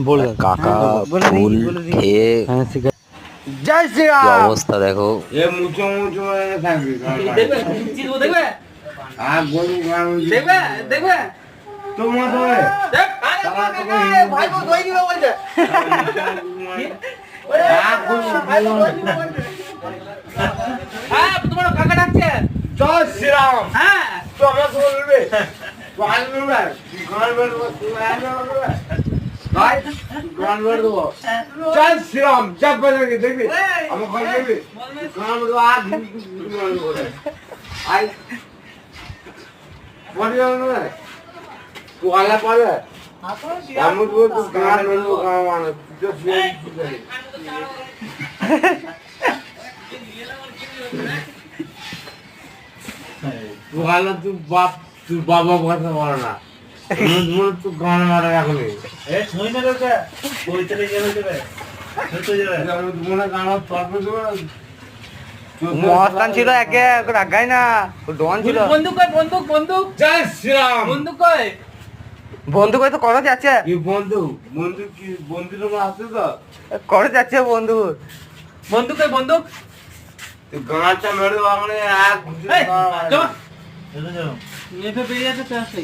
বল কাকা ফুল খেয়ে জয় কি শ্রীরাম। অবস্থা দেখো। এ মুচো মুচো হয়ে থাকবি দেখবে চিনবো দেখবে আর গরু গাড়ু দেখবে দেখবে তোমার ধরে দেখ ভাই বল দই দিবে বলছে হ্যাঁ তোমার কাকা ডাকছে জয় শ্রীরাম হ্যাঁ তো আমার তো বলবে তো আসবে না গান বেরবো ভাই গান বেরবো জয় শ্রীরাম জয় বাজাকে দেখবি আমার ভাই দেখবি গান বেরবো আর আই বলি না তো আলা পারে আমি তো গান বেরবো গান মানে জয় তুই তুই বাপ তুই বাবা কথা বল না তুই গান মারা রাখলি মনে গান মস্তান ছিল একে রাখাই না, ডন ছিল। বন্দুক কই বন্দুক বন্দুক জয় শ্রীরাম বন্দুক কই বন্ধু কই তো কথা যাচ্ছে, কি বন্ধু বন্ধু কি বন্ধুর আছে তো করে যাচ্ছে বন্ধু। বন্দুক কই বন্দুক তুই গানটা মেরে মানে এক এই চল এভাবে বেরিয়ে যাচ্ছে তো আসছে